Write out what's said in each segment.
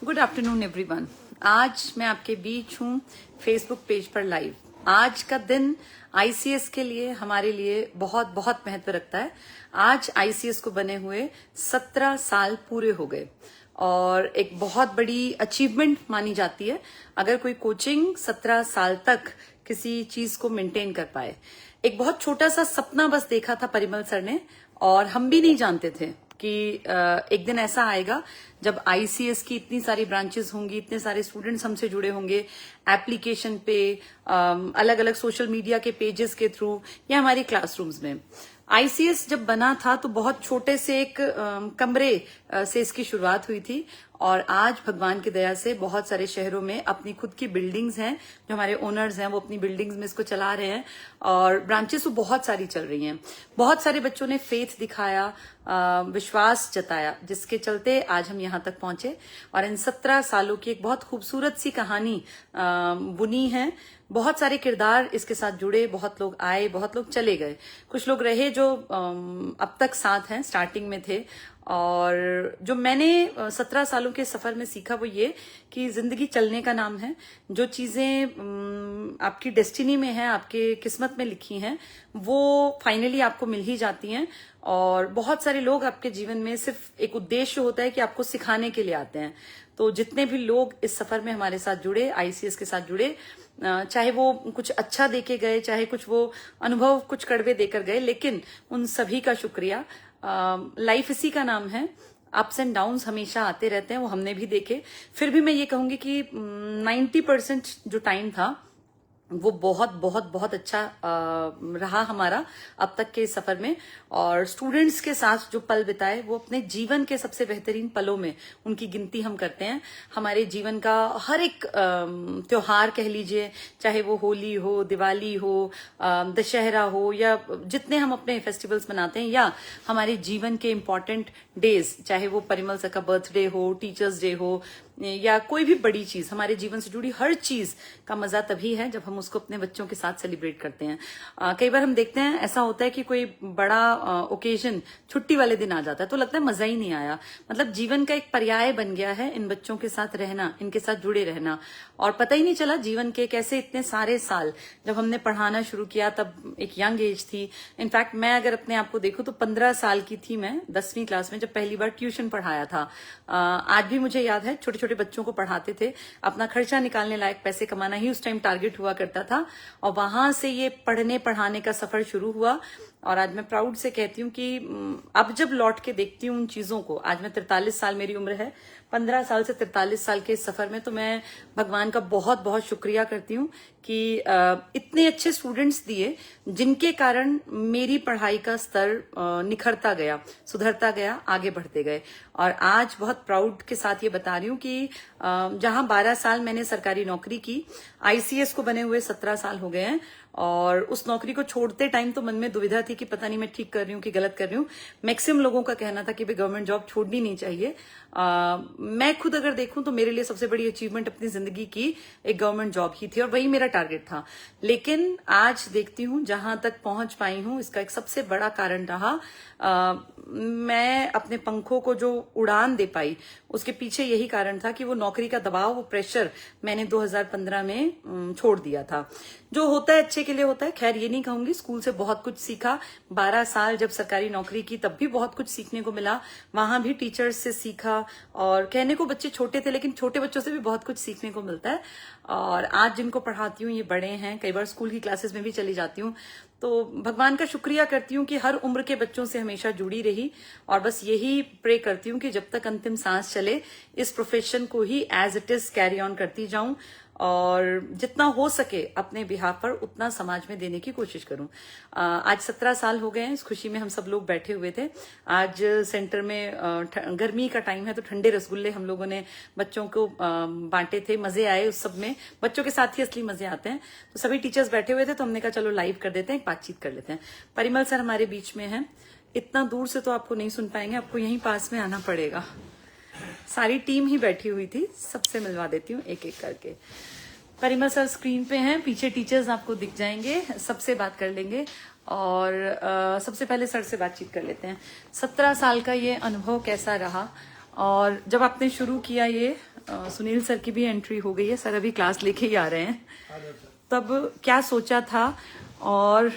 Good afternoon everyone. आज मैं आपके बीच हूँ फेसबुक पेज पर लाइव। आज का दिन आईसीएस के लिए हमारे लिए बहुत बहुत महत्व रखता है। आज आईसीएस को बने हुए 17 साल पूरे हो गए और एक बहुत बड़ी अचीवमेंट मानी जाती है अगर कोई कोचिंग 17 साल तक किसी चीज को मेंटेन कर पाए। एक बहुत छोटा सा सपना बस देखा था परिमल सर ने, और हम भी नहीं जानते थे कि एक दिन ऐसा आएगा जब आईसीएस की इतनी सारी ब्रांचेस होंगी, इतने सारे स्टूडेंट्स हमसे जुड़े होंगे एप्लीकेशन पे, अलग अलग सोशल मीडिया के पेजेस के थ्रू या हमारी क्लासरूम्स में। आईसीएस जब बना था तो बहुत छोटे से एक कमरे से इसकी शुरुआत हुई थी और आज भगवान की दया से बहुत सारे शहरों में अपनी खुद की बिल्डिंग्स हैं। जो हमारे ओनर्स हैं वो अपनी बिल्डिंग्स में इसको चला रहे हैं और ब्रांचेस तो बहुत सारी चल रही हैं। बहुत सारे बच्चों ने फेथ दिखाया, विश्वास जताया, जिसके चलते आज हम यहाँ तक पहुंचे और इन 17 सालों की एक बहुत खूबसूरत सी कहानी बुनी है। बहुत सारे किरदार इसके साथ जुड़े, बहुत लोग आए, बहुत लोग चले गए, कुछ लोग रहे जो अब तक साथ हैं, स्टार्टिंग में थे। और जो मैंने 17 सालों के सफर में सीखा वो ये कि जिंदगी चलने का नाम है। जो चीजें आपकी डेस्टिनी में है, आपके किस्मत में लिखी हैं, वो फाइनली आपको मिल ही जाती हैं। और बहुत सारे लोग आपके जीवन में सिर्फ एक उद्देश्य होता है कि आपको सिखाने के लिए आते हैं। तो जितने भी लोग इस सफर में हमारे साथ जुड़े, आईसीएस के साथ जुड़े, चाहे वो कुछ अच्छा देके गए, चाहे कुछ वो अनुभव कुछ कड़वे देकर गए, लेकिन उन सभी का शुक्रिया। लाइफ इसी का नाम है, अप्स एंड डाउन्स हमेशा आते रहते हैं, वो हमने भी देखे। फिर भी मैं ये कहूंगी कि 90% जो टाइम था वो बहुत बहुत बहुत अच्छा रहा हमारा अब तक के सफर में। और स्टूडेंट्स के साथ जो पल बिताए वो अपने जीवन के सबसे बेहतरीन पलों में उनकी गिनती हम करते हैं। हमारे जीवन का हर एक त्योहार कह लीजिए, चाहे वो होली हो, दिवाली हो, दशहरा हो, या जितने हम अपने फेस्टिवल्स मनाते हैं, या हमारे जीवन के इम्पोर्टेंट डेज, चाहे वो परिमल सर का बर्थडे हो, टीचर्स डे हो, या कोई भी बड़ी चीज, हमारे जीवन से जुड़ी हर चीज का मजा तभी है जब हम उसको अपने बच्चों के साथ सेलिब्रेट करते हैं। कई बार हम देखते हैं ऐसा होता है कि कोई बड़ा ओकेजन छुट्टी वाले दिन आ जाता है तो लगता है मजा ही नहीं आया। मतलब जीवन का एक पर्याय बन गया है इन बच्चों के साथ रहना, इनके साथ जुड़े रहना, और पता ही नहीं चला जीवन के कैसे इतने सारे साल। जब हमने पढ़ाना शुरू किया तब एक यंग एज थी। इनफैक्ट मैं अगर अपने आप को देखूं तो 15 साल की थी मैं 10वीं क्लास में जब पहली बार ट्यूशन पढ़ाया था। आज भी मुझे याद है, छोटे छोटे बच्चों को पढ़ाते थे, अपना खर्चा निकालने लायक पैसे कमाना ही उस टाइम टारगेट हुआ करता था, और वहां से ये पढ़ने पढ़ाने का सफर शुरू हुआ। और आज मैं प्राउड से कहती हूँ कि अब जब लौट के देखती हूँ उन चीजों को, आज मैं 43 साल मेरी उम्र है, 15 साल से 43 साल के इस सफर में, तो मैं भगवान का बहुत बहुत शुक्रिया करती हूँ कि इतने अच्छे स्टूडेंट्स दिए जिनके कारण मेरी पढ़ाई का स्तर निखरता गया, सुधरता गया, आगे बढ़ते गए। और आज बहुत प्राउड के साथ ये बता रही हूँ कि जहां 12 साल मैंने सरकारी नौकरी की, आईसीएस को बने हुए 17 साल हो गए हैं। और उस नौकरी को छोड़ते टाइम तो मन में दुविधा थी कि पता नहीं मैं ठीक कर रही हूँ कि गलत कर रही हूँ। मैक्सिमम लोगों का कहना था कि भाई गवर्नमेंट जॉब छोड़नी नहीं चाहिए। मैं खुद अगर देखूं तो मेरे लिए सबसे बड़ी अचीवमेंट अपनी जिंदगी की एक गवर्नमेंट जॉब ही थी और वही मेरा टारगेट था। लेकिन आज देखती हूँ जहां तक पहुंच पाई हूँ, इसका एक सबसे बड़ा कारण रहा मैं अपने पंखों को जो उड़ान दे पाई, उसके पीछे यही कारण था कि वो नौकरी का दबाव, वो प्रेशर मैंने 2015 में छोड़ दिया था। जो होता है अच्छे के लिए होता है। खैर ये नहीं कहूंगी, स्कूल से बहुत कुछ सीखा। 12 साल जब सरकारी नौकरी की तब भी बहुत कुछ सीखने को मिला, वहां भी टीचर्स से सीखा। और कहने को बच्चे छोटे थे लेकिन छोटे बच्चों से भी बहुत कुछ सीखने को मिलता है। और आज जिनको पढ़ाती हूँ ये बड़े हैं, कई बार स्कूल की क्लासेस में भी चली जाती हूँ, तो भगवान का शुक्रिया करती हूँ कि हर उम्र के बच्चों से हमेशा जुड़ी रही। और बस यही प्रे करती हूँ कि जब तक अंतिम सांस चले इस प्रोफेशन को ही as it is carry on करती जाऊं और जितना हो सके अपने बिहाफ पर उतना समाज में देने की कोशिश करूं। आज 17 साल हो गए हैं, इस खुशी में हम सब लोग बैठे हुए थे। आज सेंटर में गर्मी का टाइम है तो ठंडे रसगुल्ले हम लोगों ने बच्चों को बांटे थे, मजे आए उस सब में। बच्चों के साथ ही असली मजे आते हैं। तो सभी टीचर्स बैठे हुए थे तो हमने कहा चलो लाइव कर देते हैं, बातचीत कर लेते हैं। परिमल सर हमारे बीच में हैं। इतना दूर से तो आपको नहीं सुन पाएंगे, आपको यहीं पास में आना पड़ेगा। सारी टीम ही बैठी हुई थी, सबसे मिलवा देती हूँ एक एक करके। परिमल सर स्क्रीन पे हैं, पीछे टीचर्स आपको दिख जाएंगे, सबसे बात कर लेंगे। और सबसे पहले सर से बातचीत कर लेते हैं। 17 साल का ये अनुभव कैसा रहा, और जब आपने शुरू किया ये सुनील सर की भी एंट्री हो गई है। सर अभी क्लास लेके ही आ रहे हैं। तब क्या सोचा था और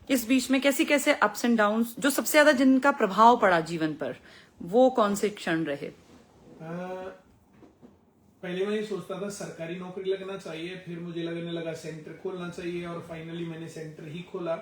इस बीच में कैसे कैसे अप्स एंड डाउन्स, जो सबसे ज्यादा जिनका प्रभाव पड़ा जीवन पर, वो कौन से क्षण रहे? पहले मैं ये सोचता था सरकारी नौकरी लगना चाहिए, फिर मुझे लगने लगा सेंटर खोलना चाहिए और फाइनली मैंने सेंटर ही खोला।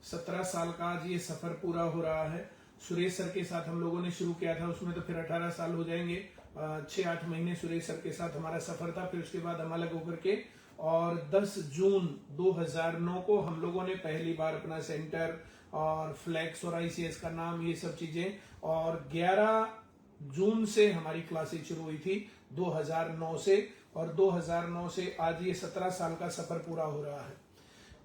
17 साल का आज ये सफर पूरा हो रहा है। सुरेश सर के साथ हम लोगों ने शुरू किया था, उसमें तो फिर 18 साल हो जाएंगे। 6-8 महीने सुरेश सर के साथ हमारा सफर था, फिर उसके बाद हम अलग होकर के, और 10 जून 2009 को हम लोगों ने पहली बार अपना सेंटर और फ्लैक्स और आईसीएस का नाम, ये सब चीजें, और 11 जून से हमारी क्लासेज शुरू हुई थी 2009 से, और 2009 से आज ये 17 साल का सफर पूरा हो रहा है।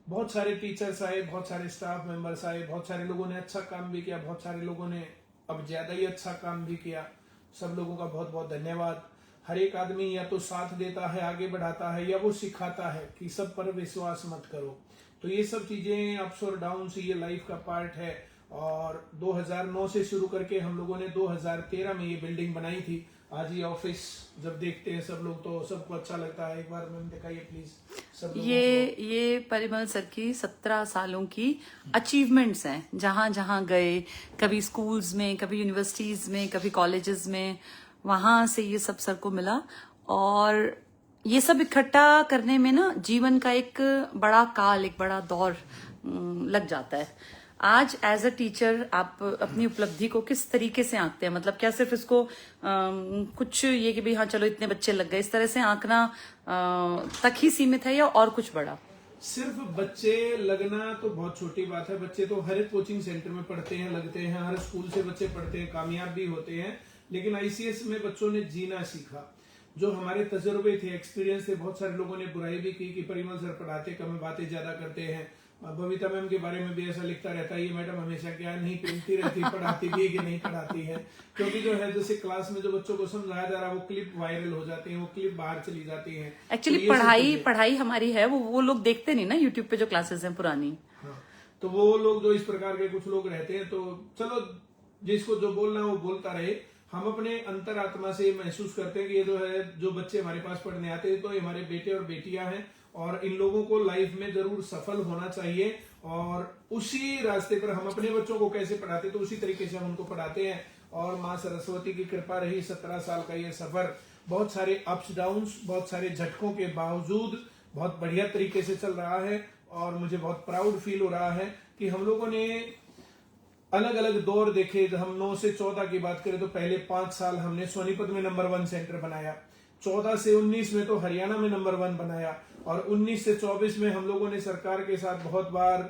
बहुत सारे टीचर्स आए, बहुत सारे स्टाफ मेंबर्स आए, बहुत सारे लोगों ने अच्छा काम भी किया, बहुत सारे लोगों ने अब ज्यादा ही अच्छा काम भी किया। सब लोगों का बहुत बहुत धन्यवाद। हर एक आदमी या तो साथ देता है, आगे बढ़ाता है, या वो सिखाता है कि सब पर विश्वास मत करो। तो ये सब चीजें अप्स और डाउन्स ये लाइफ का पार्ट है। और 2009 से शुरू करके हम लोगों ने 2013 में ये बिल्डिंग बनाई थी। आज ये ऑफिस जब देखते हैं सब लोग तो सबको अच्छा लगता है। एक बार मैम दिखाइए प्लीज सब लोगों को। ये परिमल सर की 17 सालों की अचीवमेंट्स हैं। जहां जहां गए, कभी स्कूल्स में, कभी यूनिवर्सिटीज में, कभी कॉलेजेस में, वहां से ये सब सर को मिला। और ये सब इकट्ठा करने में ना जीवन का एक बड़ा काल, एक बड़ा दौर लग जाता है। आज एज अ टीचर आप अपनी उपलब्धि को किस तरीके से आंकते हैं? मतलब क्या सिर्फ इसको कुछ ये कि भाई हाँ चलो इतने बच्चे लग गए, इस तरह से आंकना तक ही सीमित है, या और कुछ बड़ा? सिर्फ बच्चे लगना तो बहुत छोटी बात है। बच्चे तो हर एक कोचिंग सेंटर में पढ़ते हैं, लगते हैं, हर स्कूल से बच्चे पढ़ते हैं, कामयाब भी होते हैं। लेकिन आईसीएस में बच्चों ने जीना सीखा। जो हमारे तजुर्बे थे, एक्सपीरियंस थे, बहुत सारे लोगों ने बुराई भी की कि परिमल सर पढ़ाते कम, बातें ज्यादा करते हैं। बबीता मैम के बारे में भी ऐसा लिखता रहता है, ये मैडम हमेशा क्या नहीं पढ़ती रहती, पढ़ाती भी है कि नहीं पढ़ाती है। क्योंकि जो है जैसे क्लास में जो बच्चों को समझाया जा रहा है वो क्लिप वायरल हो जाती है, वो क्लिप बाहर चली जाती है। एक्चुअली पढ़ाई हमारी है, वो लोग देखते नहीं ना यूट्यूब पे जो क्लासेस हैं पुरानी। हाँ, तो वो लोग जो इस प्रकार के कुछ लोग रहते हैं, तो चलो जिसको जो बोलना है वो बोलता रहे। हम अपने अंतरात्मा से महसूस करते हैं कि ये जो है, जो बच्चे हमारे पास पढ़ने आते हैं तो ये हमारे बेटे और बेटियां हैं, और इन लोगों को लाइफ में जरूर सफल होना चाहिए। और उसी रास्ते पर हम अपने बच्चों को कैसे पढ़ाते तो उसी तरीके से हम उनको पढ़ाते हैं। और माँ सरस्वती की कृपा रही, 17 साल का ये सफर बहुत सारे अप्स डाउन्स, बहुत सारे झटकों के बावजूद बहुत बढ़िया तरीके से चल रहा है। और मुझे बहुत प्राउड फील हो रहा है कि हम लोगों ने अलग अलग दौर देखे। हम 9 से 14 की बात करें तो पहले 5 साल हमने सोनीपत में नंबर 1 सेंटर बनाया, 14 से 19 में तो हरियाणा में नंबर 1 बनाया, और 19 से 24 में हम लोगों ने सरकार के साथ बहुत बार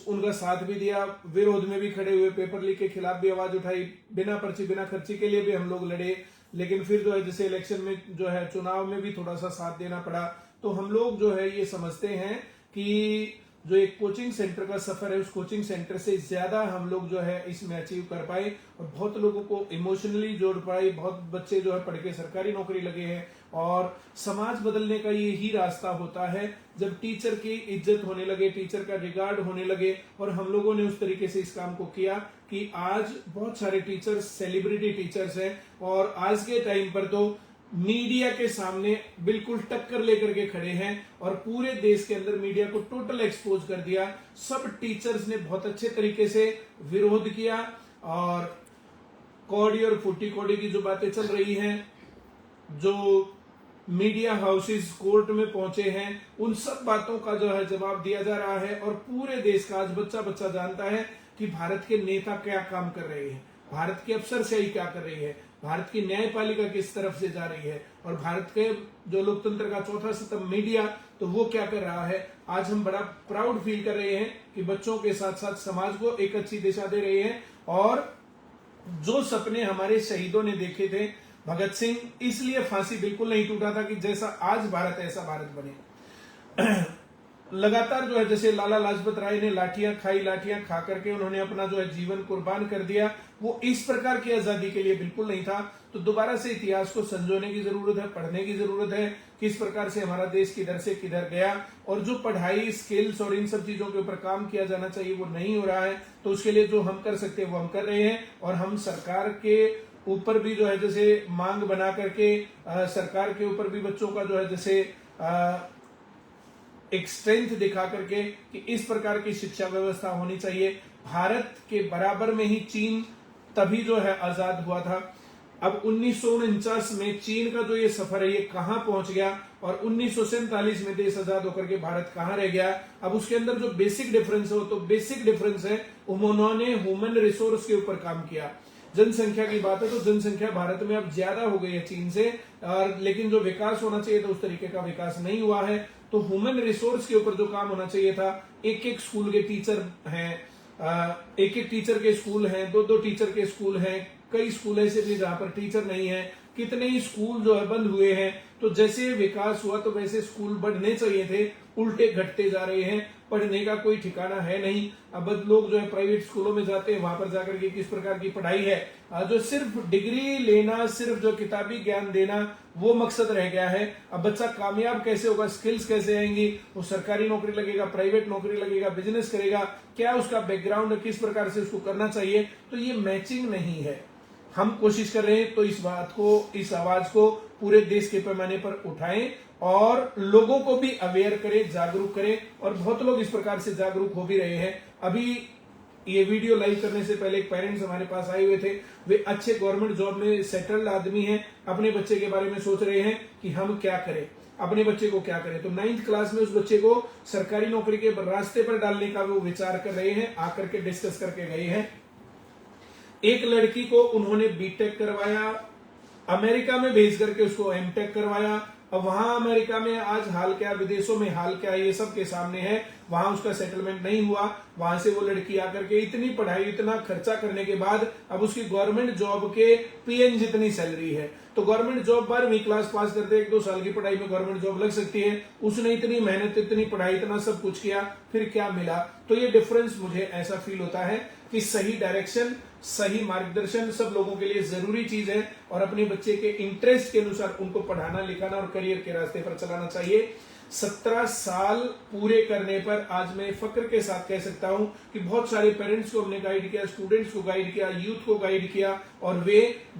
उनका साथ भी दिया, विरोध में भी खड़े हुए, पेपर लीक के खिलाफ भी आवाज उठाई, बिना पर्ची बिना खर्ची के लिए भी हम लोग लड़े। लेकिन फिर जो है जैसे इलेक्शन में जो है चुनाव में भी थोड़ा सा साथ देना पड़ा। तो हम लोग जो है ये समझते हैं कि जो एक कोचिंग सेंटर का सफर है, उस कोचिंग सेंटर से ज्यादा हम लोग जो है इसमें अचीव कर पाए, और बहुत लोगों को इमोशनली जोड़ पाए। बहुत बच्चे जो है पढ़ के सरकारी नौकरी लगे हैं। और समाज बदलने का ये ही रास्ता होता है, जब टीचर की इज्जत होने लगे, टीचर का रिगार्ड होने लगे। और हम लोगों ने उस तरीके से इस काम को किया कि आज बहुत सारे टीचर्स सेलिब्रिटी टीचर्स हैं, और आज के टाइम पर तो मीडिया के सामने बिल्कुल टक्कर लेकर के खड़े हैं, और पूरे देश के अंदर मीडिया को टोटल एक्सपोज कर दिया। सब टीचर्स ने बहुत अच्छे तरीके से विरोध किया, और कौड़ी और फूटी कौड़ी की जो बातें चल रही हैं, जो मीडिया हाउसेस कोर्ट में पहुंचे हैं, उन सब बातों का जो है जवाब दिया जा रहा है। और पूरे देश का आज बच्चा बच्चा जानता है कि भारत के नेता क्या काम कर रहे हैं, भारत की अफसरशाही क्या कर रही है, भारत की न्यायपालिका किस तरफ से जा रही है, और भारत के जो लोकतंत्र का चौथा स्तंभ मीडिया, तो वो क्या कर रहा है। आज हम बड़ा प्राउड फील कर रहे हैं कि बच्चों के साथ साथ समाज को एक अच्छी दिशा दे रहे हैं। और जो सपने हमारे शहीदों ने देखे थे, भगत सिंह इसलिए फांसी बिल्कुल नहीं टूटा था कि जैसा आज भारत है ऐसा भारत बने। लगातार जो है जैसे लाला लाजपत राय ने लाठियां खाई, लाठियां खा करके उन्होंने अपना जो है जीवन कुर्बान कर दिया, वो इस प्रकार की आजादी के लिए बिल्कुल नहीं था। तो दोबारा से इतिहास को संजोने की जरूरत है, पढ़ने की जरूरत है, किस प्रकार से हमारा देश किधर से किधर गया। और जो पढ़ाई, स्किल्स और इन सब चीजों के ऊपर काम किया जाना चाहिए वो नहीं हो रहा है। तो उसके लिए जो हम कर सकते हैं वो हम कर रहे हैं। और हम सरकार के ऊपर भी जो है जैसे मांग बना करके सरकार के ऊपर भी बच्चों का जो है जैसे एक स्ट्रेंथ दिखा करके कि इस प्रकार की शिक्षा व्यवस्था होनी चाहिए। भारत के बराबर में ही चीन तभी जो है आजाद हुआ था। अब 1949 में चीन का जो ये सफर है ये कहां पहुंच गया और 1947 में देश आजाद होकर के भारत कहां रह गया। अब उसके अंदर जो बेसिक डिफरेंस है वो तो बेसिक डिफरेंस है, उन्होंने ह्यूमन रिसोर्स के ऊपर काम किया। जनसंख्या की बात है तो जनसंख्या भारत में अब ज्यादा हो गई है चीन से, और लेकिन जो विकास होना चाहिए था उस तरीके का विकास नहीं हुआ है। तो ह्यूमन रिसोर्स के ऊपर जो काम होना चाहिए था, एक एक स्कूल के टीचर हैं, एक एक टीचर के स्कूल हैं, दो दो टीचर के स्कूल हैं, कई स्कूल ऐसे भी जहां पर टीचर नहीं है, कितने ही स्कूल जो है बंद हुए हैं। तो जैसे विकास हुआ तो वैसे स्कूल बढ़ने चाहिए थे, उल्टे घटते जा रहे हैं, पढ़ने का कोई ठिकाना है नहीं। अब लोग जो है प्राइवेट स्कूलों में जाते हैं, वहां पर जाकर के किस प्रकार की पढ़ाई है, जो सिर्फ डिग्री लेना, सिर्फ जो किताबी ज्ञान देना वो मकसद रह गया है। अब बच्चा कामयाब कैसे होगा, स्किल्स कैसे आएंगी, वो सरकारी नौकरी लगेगा, प्राइवेट नौकरी लगेगा, बिजनेस करेगा, क्या उसका बैकग्राउंड है, किस प्रकार से उसको करना चाहिए, तो ये मैचिंग नहीं है। हम कोशिश कर रहे हैं तो इस बात को, इस आवाज को पूरे देश के पैमाने पर उठाएं और लोगों को भी अवेयर करें, जागरूक करें, और बहुत लोग इस प्रकार से जागरूक हो भी रहे हैं। अभी ये वीडियो लाइव करने से पहले एक पेरेंट्स हमारे पास आए हुए थे, वे अच्छे गवर्नमेंट जॉब में सेटल्ड आदमी हैं, अपने बच्चे के बारे में सोच रहे हैं कि हम क्या करें, अपने बच्चे को क्या करें। तो 9th क्लास में उस बच्चे को सरकारी नौकरी के रास्ते पर डालने का वो विचार कर रहे हैं, आकर के डिस्कस करके गए हैं। एक लड़की को उन्होंने बीटेक करवाया, अमेरिका में भेज करके उसको एमटेक करवाया। अब वहां अमेरिका में आज हाल क्या, विदेशों में हाल क्या, ये सब के सामने है। वहां उसका सेटलमेंट नहीं हुआ, वहां से वो लड़की आकर के इतनी पढ़ाई, इतना खर्चा करने के बाद अब उसकी गवर्नमेंट जॉब के पीएन जितनी सैलरी है। तो गवर्नमेंट जॉब 12वीं क्लास पास करते 1-2 साल की पढ़ाई में गवर्नमेंट जॉब लग सकती है। उसने इतनी मेहनत, इतनी पढ़ाई, इतना सब कुछ किया, फिर क्या मिला। तो ये डिफरेंस मुझे ऐसा फील होता है कि सही डायरेक्शन, सही मार्गदर्शन सब लोगों के लिए जरूरी चीज है, और अपने बच्चे के इंटरेस्ट के अनुसार उनको पढ़ाना, लिखाना और करियर के रास्ते पर चलाना चाहिए। 17 साल पूरे करने पर आज मैं फक्र के साथ कह सकता हूं कि बहुत सारे पेरेंट्स को हमने गाइड किया, स्टूडेंट्स को गाइड किया, यूथ को गाइड किया, और वे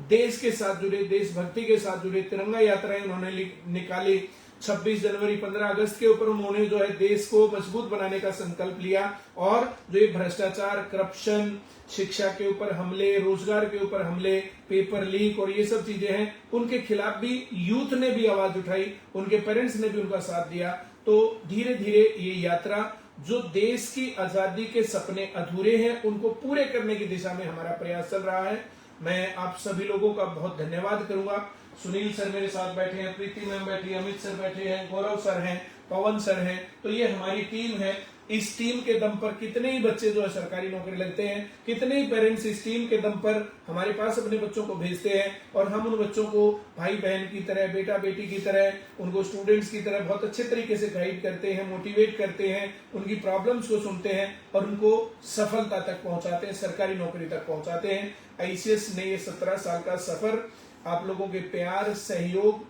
देश के साथ जुड़े, देशभक्ति के साथ जुड़े। तिरंगा यात्राएं उन्होंने निकाली, 26 जनवरी 15 अगस्त के ऊपर उन्होंने जो है देश को मजबूत बनाने का संकल्प लिया, और जो ये भ्रष्टाचार, करप्शन, शिक्षा के ऊपर हमले, रोजगार के ऊपर हमले, पेपर लीक और ये सब चीजें हैं, उनके खिलाफ भी यूथ ने भी आवाज उठाई, उनके पेरेंट्स ने भी उनका साथ दिया। तो धीरे धीरे ये यात्रा, जो देश की आजादी के सपने अधूरे हैं उनको पूरे करने की दिशा में हमारा प्रयास चल रहा है। मैं आप सभी लोगों का बहुत धन्यवाद करूंगा। सुनील सर मेरे साथ बैठे हैं, प्रीति मैम बैठी है, अमित सर बैठे हैं, गौरव सर हैं, पवन सर हैं। तो ये हमारी टीम है। इस टीम के दम पर कितने ही बच्चे जो है सरकारी नौकरी लगते हैं, कितने ही पेरेंट्स इस टीम के दम पर हमारे पास अपने बच्चों को भेजते हैं, और हम उन बच्चों को भाई बहन की तरह, बेटा बेटी की तरह, उनको स्टूडेंट्स की तरह बहुत अच्छे तरीके से गाइड करते हैं, मोटिवेट करते हैं, उनकी प्रॉब्लम्स को सुनते हैं और उनको सफलता तक पहुंचाते हैं, सरकारी नौकरी तक पहुंचाते हैं। आईसीएस ने ये 17 साल का सफर आप लोगों के प्यार, सहयोग,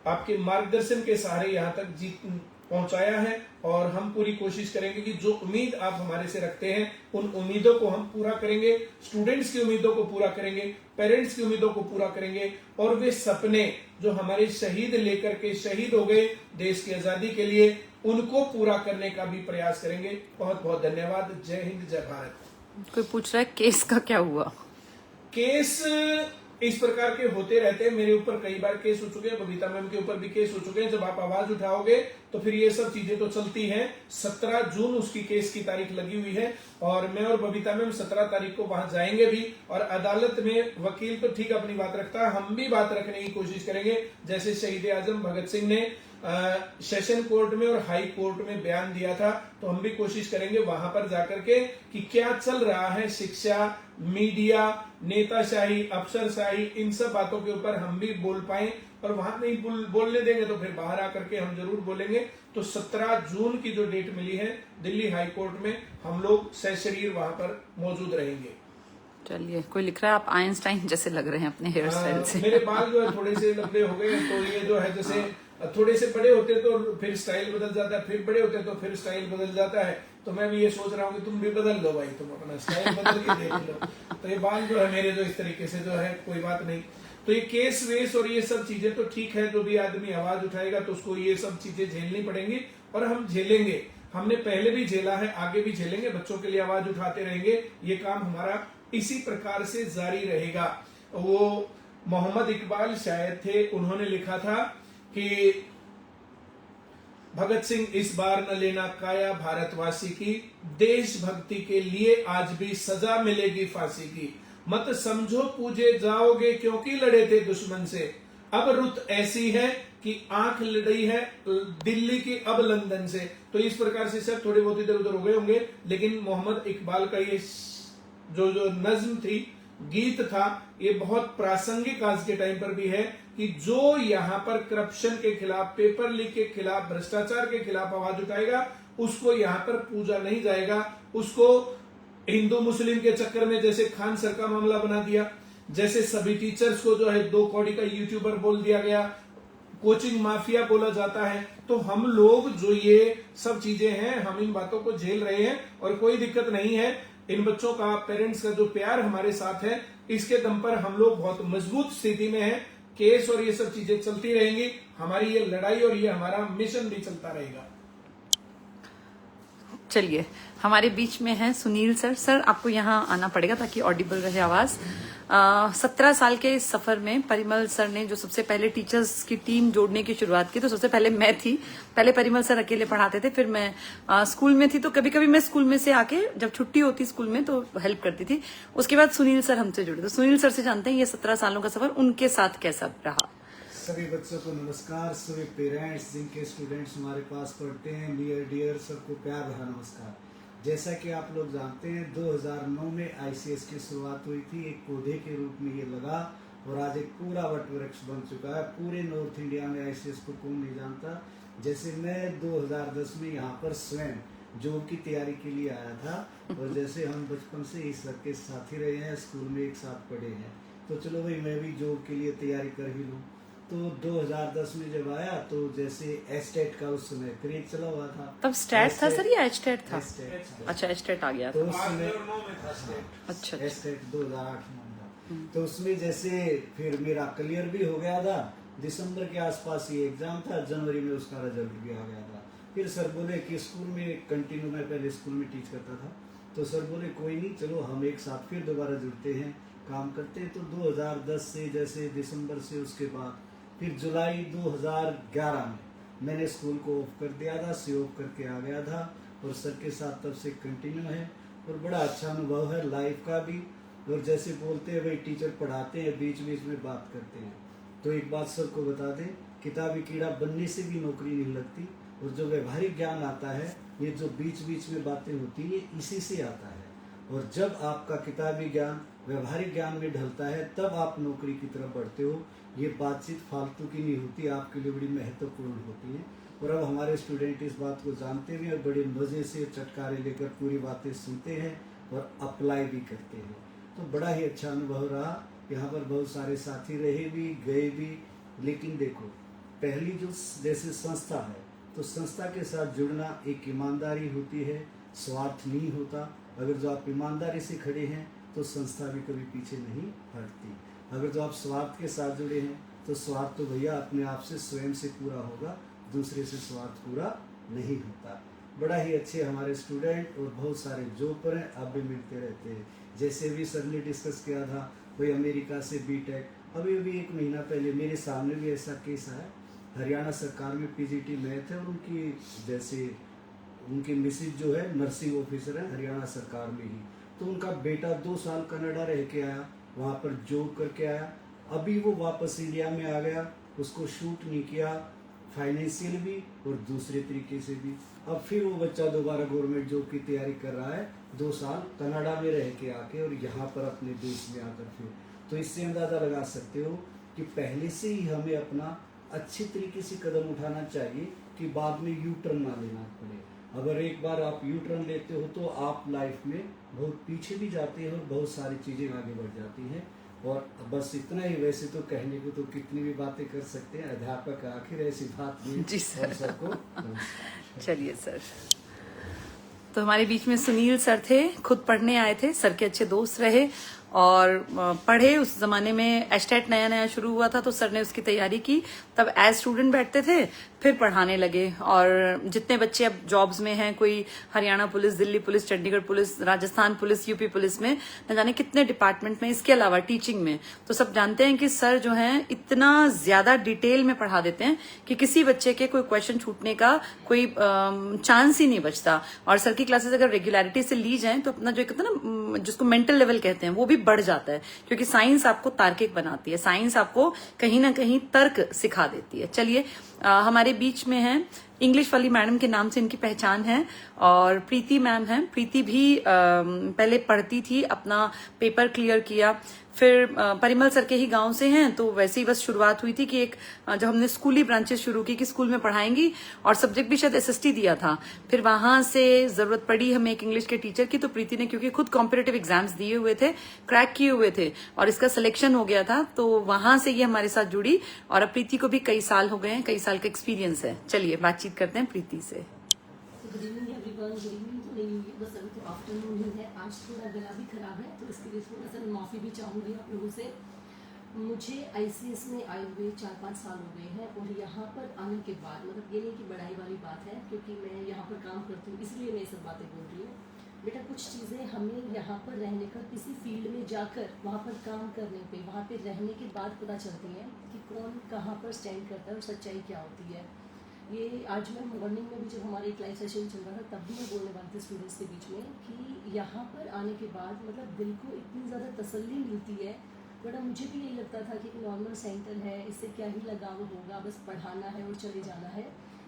आपके मार्गदर्शन के सहारे यहाँ तक पहुंचाया है, और हम पूरी कोशिश करेंगे कि जो उम्मीद आप हमारे से रखते हैं उन उम्मीदों को हम पूरा करेंगे, स्टूडेंट्स की उम्मीदों को पूरा करेंगे, पेरेंट्स की उम्मीदों को पूरा करेंगे, और वे सपने जो हमारे शहीद लेकर के शहीद हो गए देश की आजादी के लिए, उनको पूरा करने का भी प्रयास करेंगे। बहुत बहुत धन्यवाद। जय हिंद, जय भारत। कोई पूछ रहा है केस का क्या हुआ? केस इस प्रकार के होते रहते हैं, मेरे ऊपर कई बार केस हो चुके हैं, बबीता मैम के ऊपर भी केस हो चुके हैं। जब आप आवाज उठाओगे तो फिर ये सब चीजें तो चलती हैं। 17 जून उसकी केस की तारीख लगी हुई है, और मैं और बबीता मैम 17 तारीख को वहां जाएंगे भी, और अदालत में वकील तो ठीक अपनी बात रखता है, हम भी बात रखने की कोशिश करेंगे। जैसे शहीद आजम भगत सिंह ने सेशन कोर्ट में और हाई कोर्ट में बयान दिया था, तो हम भी कोशिश करेंगे वहां पर जाकर के कि क्या चल रहा है, शिक्षा, मीडिया, नेताशाही, अफसरशाही, इन सब बातों के ऊपर हम भी बोल पाए। और वहां नहीं बोलने देंगे तो फिर बाहर आकर के हम जरूर बोलेंगे। तो 17 जून की जो डेट मिली है दिल्ली हाई कोर्ट में, हम लोग सशरीर वहां पर मौजूद रहेंगे। चलिए, कोई लिख रहा है आप आइंस्टाइन जैसे लग रहे हैं अपने हेयर स्टाइल से। मेरे बाल जो है थोड़े से लंबे हो गए, तो ये जो है जैसे थोड़े से बड़े होते तो फिर स्टाइल बदल जाता है, फिर बड़े होते तो फिर स्टाइल बदल जाता है। तो मैं भी ये सोच रहा हूँ कि तुम भी बदल लो भाई, तुम अपना स्टाइल बदल के देख लो। तो ये बाल जो है मेरे जो इस तरीके से जो है कोई बात नहीं। तो ये केस वेस और ये सब चीजें तो ठीक है, जो भी आदमी आवाज उठाएगा तो उसको ये सब चीजें झेलनी पड़ेंगी और हम झेलेंगे। हमने पहले भी झेला है, आगे भी झेलेंगे, बच्चों के लिए आवाज उठाते रहेंगे। ये काम हमारा इसी प्रकार से जारी रहेगा। वो मोहम्मद इकबाल शायद थे, उन्होंने लिखा था कि भगत सिंह इस बार न लेना काया भारतवासी की, देशभक्ति के लिए आज भी सजा मिलेगी फांसी की। मत समझो पूजे जाओगे क्योंकि लड़े थे दुश्मन से, अब रुत ऐसी है कि आंख लड़ी है दिल्ली की अब लंदन से। तो इस प्रकार से सब थोड़े बहुत इधर उधर हो गए होंगे, लेकिन मोहम्मद इकबाल का ये जो नज्म थी, गीत था, ये बहुत प्रासंगिक आज के टाइम पर भी है कि जो यहाँ पर करप्शन के खिलाफ, पेपर लीक के खिलाफ, भ्रष्टाचार के खिलाफ आवाज उठाएगा, उसको यहाँ पर पूजा नहीं जाएगा। उसको हिंदू मुस्लिम के चक्कर में जैसे खान सर का मामला बना दिया, जैसे सभी टीचर्स को जो है 2 कौड़ी का यूट्यूबर बोल दिया गया, कोचिंग माफिया बोला जाता है। तो हम लोग जो ये सब चीजें हैं, हम इन बातों को झेल रहे हैं और कोई दिक्कत नहीं है। इन बच्चों का, पेरेंट्स का जो प्यार हमारे साथ है, इसके दम पर हम लोग बहुत मजबूत स्थिति में हैं। केस और ये सब चीजें चलती रहेंगी, हमारी ये लड़ाई और ये हमारा मिशन भी चलता रहेगा। चलिए, हमारे बीच में है सुनील सर। सर, आपको यहाँ आना पड़ेगा ताकि ऑडिबल रहे आवाज। 17 साल के इस सफर में परिमल सर ने जो सबसे पहले टीचर्स की टीम जोड़ने की शुरुआत की, तो सबसे पहले मैं थी। पहले परिमल सर अकेले पढ़ाते थे, फिर मैं स्कूल में थी, तो कभी कभी मैं स्कूल में से आके जब छुट्टी होती स्कूल में तो हेल्प करती थी। उसके बाद सुनील सर हमसे जुड़े। तो सुनील सर से जानते हैं ये 17 सालों का सफर उनके साथ कैसा रहा। सभी बच्चों को नमस्कार, सभी पेरेंट्स जिनके स्टूडेंट्स हमारे पास पढ़ते हैं, नियर डियर, सबको प्यार भरा नमस्कार। जैसा कि आप लोग जानते हैं, 2009 में आईसीएस की शुरुआत हुई थी। एक पौधे के रूप में ये लगा और आज एक पूरा वटवृक्ष बन चुका है। पूरे नॉर्थ इंडिया में आईसीएस को कौन नहीं जानता। जैसे मैं 2010 में यहाँ पर स्वयं जॉब की तैयारी के लिए आया था, और जैसे हम बचपन से इस सबके साथ ही रहे हैं, स्कूल में एक साथ पढ़े हैं, तो चलो भाई मैं भी जॉब के लिए तैयारी कर ही लूँ। तो 2010 में जब आया तो जैसे एस्टेट का उस समय क्रेज चला हुआ था। तब स्टेट था सर या एस्टेट था? एस्टेट। अच्छा, एस्टेट आ गया तो था। उस समय अच्छा, एस्टेट 2008 में। तो उसमें जैसे फिर मेरा क्लियर भी हो गया था, दिसंबर के आसपास ये एग्जाम था, जनवरी में उसका रिजल्ट भी आ गया था। फिर सर बोले कि स्कूल में कंटिन्यू, मैं पहले स्कूल में टीच करता था, तो सर बोले कोई नहीं, चलो हम एक साथ फिर दोबारा जुड़ते हैं, काम करते हैं। तो 2010 से जैसे दिसंबर से, उसके बाद फिर जुलाई 2011 में मैंने स्कूल को ऑफ कर दिया था, सी ऑफ करके आ गया था, और सर के साथ तब से कंटिन्यू है। और बड़ा अच्छा अनुभव है लाइफ का भी। और जैसे बोलते हैं भाई टीचर पढ़ाते हैं, बीच बीच में बात करते हैं, तो एक बात सर को बता दें, किताबी कीड़ा बनने से भी नौकरी नहीं लगती। और जो व्यवहारिक ज्ञान आता है, ये जो बीच बीच में बातें होती है, इसी से आता है। और जब आपका किताबी ज्ञान व्यवहारिक ज्ञान में ढलता है, तब आप नौकरी की तरफ बढ़ते हो। ये बातचीत फालतू की नहीं होती, आपके लिए बड़ी महत्वपूर्ण होती है। और अब हमारे स्टूडेंट इस बात को जानते हुए बड़े मज़े से चटकारे लेकर पूरी बातें सुनते हैं और अप्लाई भी करते हैं। तो बड़ा ही अच्छा अनुभव रहा। यहाँ पर बहुत सारे साथी रहे भी, गए भी। लेकिन देखो, पहली जो जैसे संस्था है, तो संस्था के साथ जुड़ना एक ईमानदारी होती है, स्वार्थ नहीं होता। अगर जो आप ईमानदारी से खड़े हैं तो संस्था भी कभी पीछे नहीं हटती। अगर जो आप स्वार्थ के साथ जुड़े हैं तो स्वार्थ तो भैया अपने आप से स्वयं से पूरा होगा, दूसरे से स्वार्थ पूरा नहीं होता। बड़ा ही अच्छे हमारे स्टूडेंट और बहुत सारे जो पर हैं, अब भी मिलते रहते हैं। जैसे भी सर ने डिस्कस किया था, कोई अमेरिका से बीटेक, अभी 1 महीना पहले मेरे सामने भी ऐसा केस आया। हरियाणा सरकार में पीजीटी मैथ है, और उनकी जैसे उनकी मिसिज जो है नर्सिंग ऑफिसर है हरियाणा सरकार में ही, तो उनका बेटा 2 साल कनाडा रह के आया, वहाँ पर जॉब करके आया। अभी वो वापस इंडिया में आ गया, उसको शूट नहीं किया, फाइनेंशियल भी और दूसरे तरीके से भी। अब फिर वो बच्चा दोबारा गवर्नमेंट जॉब की तैयारी कर रहा है, 2 साल कनाडा में रह के आके, और यहाँ पर अपने देश में आकर फिर। तो इससे अंदाज़ा लगा सकते हो कि पहले से ही हमें अपना अच्छे तरीके से कदम उठाना चाहिए कि बाद में यू टर्न ना लेना पड़े। अगर एक बार आप यू टर्न लेते हो तो आप लाइफ में बहुत पीछे भी जाते हैं और बहुत सारी चीज़ें आगे बढ़ जाती हैं। और बस इतना ही। वैसे तो कहने को तो कितनी भी बातें कर सकते हैं, अध्यापक आखिर ऐसी बात नहीं। जी सर। और सबको नमस्कार। चलिए सर, तो हमारे बीच में सुनील सर थे, खुद पढ़ने आए थे, सर के अच्छे दोस्त रहे और पढ़े। उस जमाने में एस्टेट नया नया शुरू हुआ था तो सर ने उसकी तैयारी की, तब एज स्टूडेंट बैठते थे, फिर पढ़ाने लगे। और जितने बच्चे अब जॉब्स में हैं, कोई Haryana police, Delhi police, Chandigarh police, Rajasthan police, UP police में, न जाने कितने डिपार्टमेंट में, इसके अलावा टीचिंग में, तो सब जानते हैं कि सर जो हैं इतना ज्यादा डिटेल में पढ़ा देते हैं कि किसी बच्चे के कोई क्वेश्चन छूटने का कोई चांस ही नहीं बचता। और सर की क्लासेस अगर रेगुलरिटी से ली जाए तो अपना जो कहते हैं ना, जिसको मेंटल लेवल कहते हैं, वो भी बढ़ जाता है, क्योंकि साइंस आपको तार्किक बनाती है, साइंस आपको कहीं ना कहीं तर्क सिखा देती है। चलिए, हमारे बीच में है इंग्लिश वाली मैडम के नाम से इनकी पहचान है, और प्रीति मैम है। प्रीति भी पहले पढ़ती थी, अपना पेपर क्लियर किया, फिर परिमल सर के ही गांव से हैं, तो वैसे ही बस शुरुआत हुई थी कि एक जब हमने स्कूली ब्रांचेस शुरू की कि स्कूल में पढ़ाएंगी, और सब्जेक्ट भी शायद एसएसटी दिया था, फिर वहां से जरूरत पड़ी हमें एक इंग्लिश के टीचर की, तो प्रीति ने क्योंकि खुद कॉम्पिटिटिव एग्जाम्स दिए हुए थे, क्रैक किए हुए थे, और इसका सिलेक्शन हो गया था, तो वहां से ये हमारे साथ जुड़ी, और अब प्रीति को भी कई साल हो गए हैं, कई साल का एक्सपीरियंस है। चलिए बातचीत करते हैं प्रीति से। Good evening everyone. Good evening तो नहीं हुई है, बस अभी तो आफ्टरनून ही है। आज थोड़ा गला भी खराब है, तो इसके लिए थोड़ा सा माफ़ी भी चाहूँगी आप लोगों से। मुझे आईसीएस में आए हुए 4-5 साल हो गए हैं, और यहाँ पर आने के बाद, मतलब ये नहीं कि बड़ाई वाली बात है, क्योंकि मैं यहाँ पर काम करती हूँ इसलिए मैं ये सब बातें बोल रही हूँ। बेटा, कुछ चीज़ें हमें यहाँ पर रहने का, किसी फील्ड में जाकर वहाँ पर काम करने पे, वहाँ पर रहने के बाद पता चलती है कि कौन कहाँ पर स्टैंड करता है और सच्चाई क्या होती है। ये आज मैं मॉर्निंग में भी जब हमारा एक लाइव सेशन चल रहा था, तब भी मैं बोलने वाली थी स्टूडेंट्स के बीच में कि यहाँ पर आने के बाद मतलब दिल को इतनी ज़्यादा तसल्ली मिलती है। बड़ा मुझे भी यही लगता था कि नॉर्मल सेंटर है, इससे क्या ही लगाव होगा, बस पढ़ाना है और चले जाना है।